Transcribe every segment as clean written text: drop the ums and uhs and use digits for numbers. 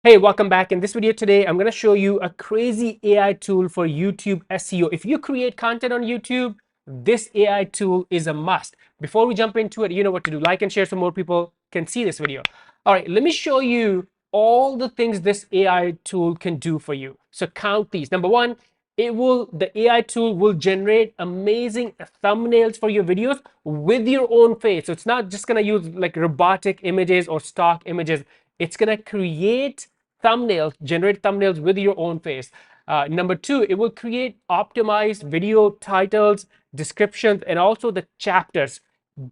Hey, welcome back. In this video today, I'm going to show you a crazy AI tool for YouTube SEO. If you create content on YouTube, this AI tool is a must. Before we jump into it, you know what to do. Like and share so more people can see this video. All right, let me show you all the things this AI tool can do for you. So count these. Number one, the AI tool will generate amazing thumbnails for your videos with your own face. So it's not just going to use like robotic images or stock images. It's going to generate thumbnails with your own face. Number two, it will create optimized video titles, descriptions, and also the chapters.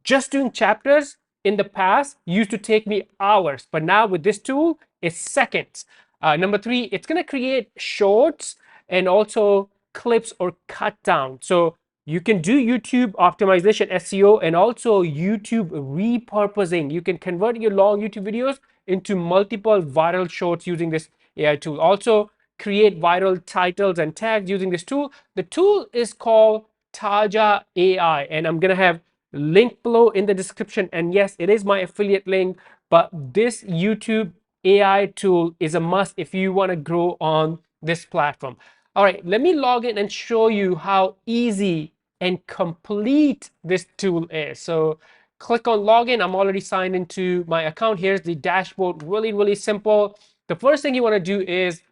Just doing chapters in the past used to take me hours, but now with this tool, it's seconds. Number three, it's going to create shorts and also clips or cut down. So you can do YouTube optimization SEO and also YouTube repurposing. You can convert your long YouTube videos into multiple viral shorts using this AI tool. Also create viral titles and tags using this tool. The tool is called Taja AI, and I'm gonna have link below in the description. And yes, it is my affiliate link, but this YouTube AI tool is a must if you want to grow on this platform. All right, let me log in and show you how easy and complete this tool is. So click on login. I'm already signed into my account. Here's the dashboard, really simple. The first thing you want to do is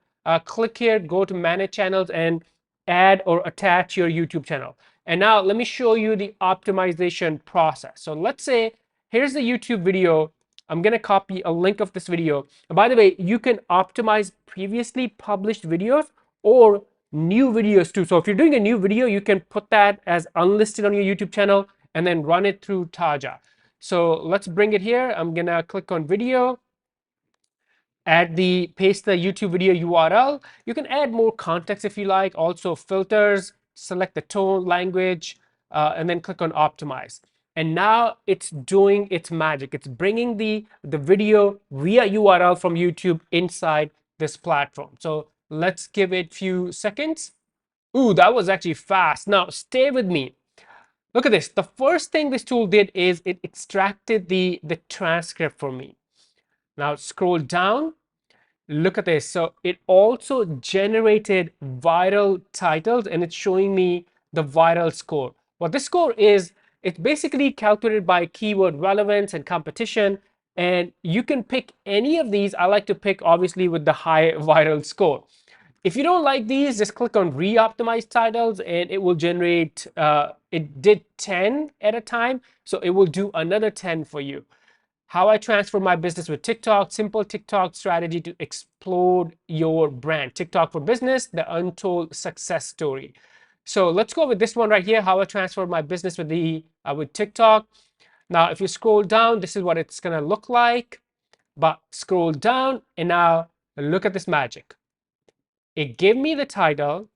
click here, go to manage channels and add or attach your YouTube channel. And now let me show you the optimization process. So let's say here's the YouTube video. I'm going to copy a link of this video. And by the way, you can optimize previously published videos or new videos too. So if you're doing a new video, you can put that as unlisted on your YouTube channel and then run it through Taja. So let's bring it here. I'm going to click on video, paste the YouTube video URL. You can add more context if you like, also filters, select the tone, language, and then click on optimize. And now it's doing its magic. It's bringing the video via URL from YouTube inside this platform. So let's give it a few seconds. Ooh, that was actually fast. Now stay with me. Look at this. The first thing this tool did is it extracted the transcript for me. Now scroll down. Look at this. So it also generated viral titles and it's showing me the viral score. What this score is, it's basically calculated by keyword relevance and competition. And you can pick any of these. I like to pick obviously with the high viral score. If you don't like these, just click on re-optimize titles and it will generate, it did 10 at a time. So it will do another 10 for you. How I transfer my business with TikTok, simple TikTok strategy to explode your brand. TikTok for business, the untold success story. So let's go with this one right here, how I transfer my business with TikTok. Now, if you scroll down, this is what it's gonna look like. But scroll down and now look at this magic. It gave me the title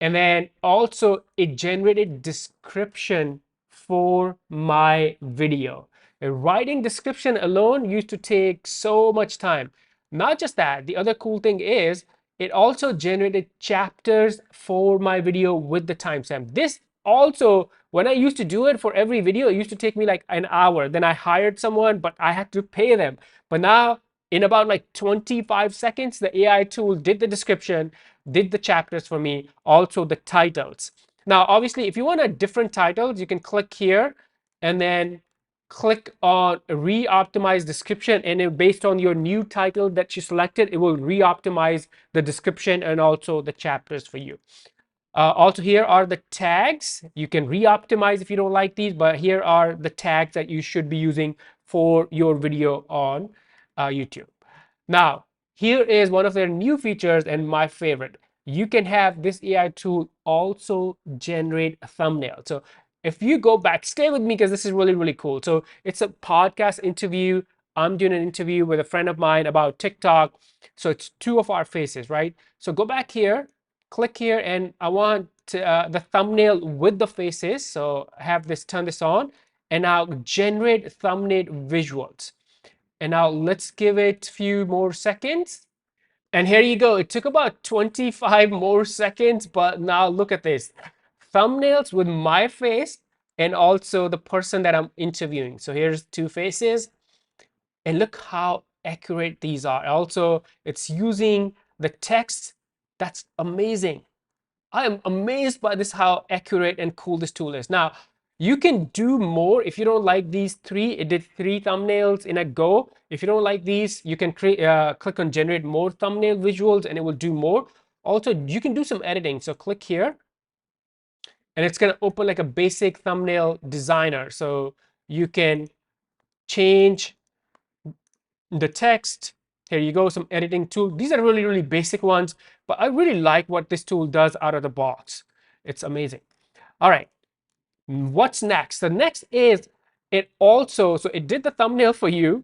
and then also it generated description for my video. Writing description alone used to take so much time. Not just that, the other cool thing is it also generated chapters for my video with the timestamp. This also, when I used to do it for every video, it used to take me like an hour. Then I hired someone, but I had to pay them. But now in about like 25 seconds, the AI tool did the description, did the chapters for me, also the titles. Now, obviously, if you want a different titles, you can click here and then click on re-optimize description, and based on your new title that you selected, it will re-optimize the description and also the chapters for you. Also, here are the tags. You can re-optimize if you don't like these, but here are the tags that you should be using for your video on YouTube. Now, here is one of their new features and my favorite. You can have this AI tool also generate a thumbnail. So if you go back, stay with me because this is really cool. So it's a podcast interview. I'm doing an interview with a friend of mine about TikTok. So it's two of our faces, right? So go back here, click here, and I want the thumbnail with the faces. So have this, turn this on, and now generate thumbnail visuals. And now let's give it a few more seconds. And here you go. It took about 25 more seconds, but now look at this. Thumbnails with my face and also the person that I'm interviewing. So here's two faces. And look how accurate these are. Also, it's using the text. That's amazing. I am amazed by this, how accurate and cool this tool is. Now, you can do more if you don't like these three. It did 3 thumbnails in a go. If you don't like these, you can click on generate more thumbnail visuals and it will do more. Also, you can do some editing. So click here and it's going to open like a basic thumbnail designer. So you can change the text. Here you go, some editing tool. These are really, really basic ones, but I really like what this tool does out of the box. It's amazing. All right, what's next? The next is it also, so it did the thumbnail for you.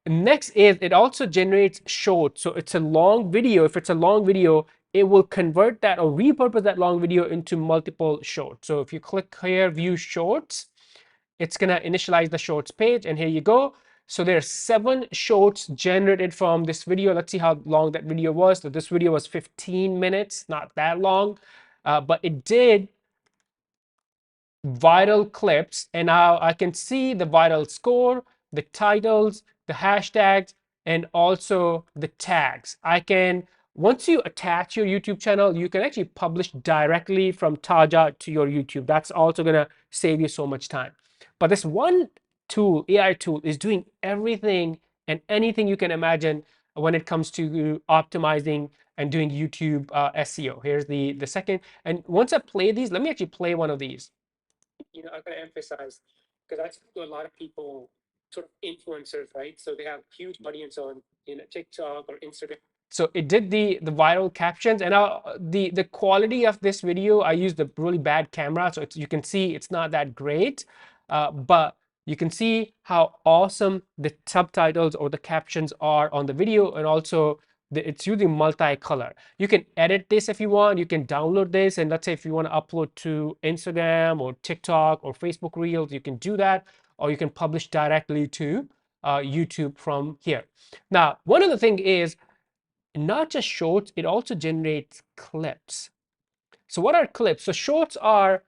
Next is it also generates shorts. So it's a long video. If it's a long video, it will convert that or repurpose that long video into multiple shorts. So if you click here, view shorts, it's gonna initialize the shorts page, and here you go. So there's 7 shorts generated from this video. Let's see how long that video was. So this video was 15 minutes, not that long, but it did viral clips, and now I can see the viral score, the titles, the hashtags, and also the tags. I can, once you attach your YouTube channel, you can actually publish directly from Taja to your YouTube. That's also gonna save you so much time. But this one tool, AI tool, is doing everything and anything you can imagine when it comes to optimizing and doing YouTube SEO. Here's the second. And once I play these, let me actually play one of these. I'm going to emphasize, because I speak to a lot of people, sort of influencers, right? So they have huge audience on TikTok or Instagram. So it did the viral captions, and the quality of this video, I used a really bad camera, so you can see it's not that great, but you can see how awesome the subtitles or the captions are on the video, and also it's using multicolor. You can edit this if you want. You can download this, and let's say if you want to upload to Instagram or TikTok or Facebook Reels, you can do that, or you can publish directly to YouTube from here. Now, one other thing is not just shorts, it also generates clips. So what are clips? So shorts are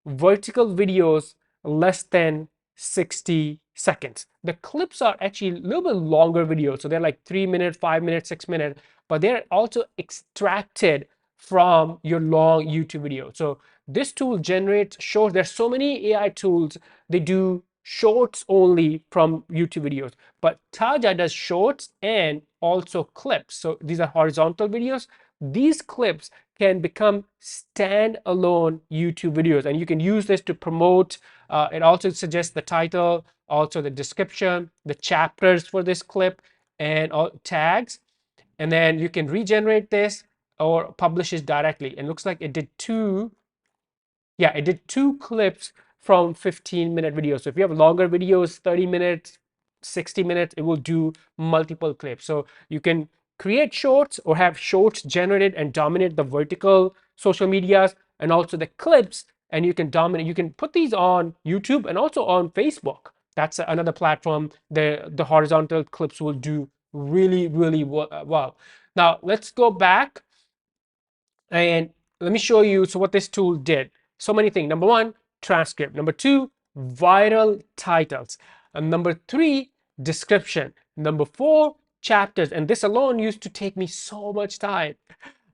vertical videos less than 60 seconds. The clips are actually a little bit longer videos. So they're like 3 minutes, 5 minutes, 6 minutes, but they're also extracted from your long YouTube video. So this tool generates shorts. There's so many AI tools, they do shorts only from YouTube videos, but Taja does shorts and also clips. So these are horizontal videos. These clips can become standalone YouTube videos, and you can use this to promote. It also suggests the title, also the description, the chapters for this clip, and all tags. And then you can regenerate this or publish it directly. And looks like it did it did 2 clips from 15-minute videos. So if you have longer videos, 30 minutes, 60 minutes, it will do multiple clips. So you can create shorts or have shorts generated and dominate the vertical social medias and also the clips, and you can dominate. You can put these on YouTube and also on Facebook. That's another platform. The horizontal clips will do really, really well. Now let's go back and let me show you what this tool did. So many things. Number 1, transcript. Number 2, viral titles. And number 3, description. Number 4, chapters. And this alone used to take me so much time.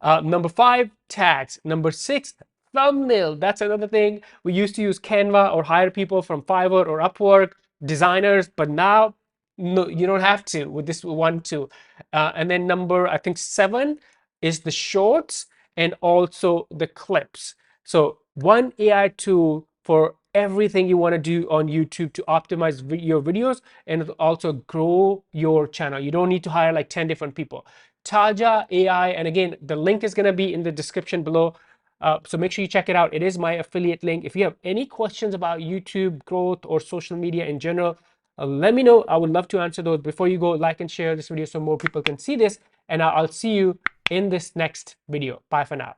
Number 5, tags. Number 6, thumbnail. That's another thing. We used to use Canva or hire people from Fiverr or Upwork, designers, but now no, you don't have to with this one tool. And then number, I think 7 is the shorts and also the clips. So one AI tool for everything you want to do on YouTube to optimize your videos and also grow your channel. You don't need to hire like 10 different people. Taja AI, and again, the link is going to be in the description below. So make sure you check it out. It is my affiliate link. If you have any questions about YouTube growth or social media in general, let me know. I would love to answer those. Before you go, like and share this video so more people can see this, and I'll see you in this next video. Bye for now.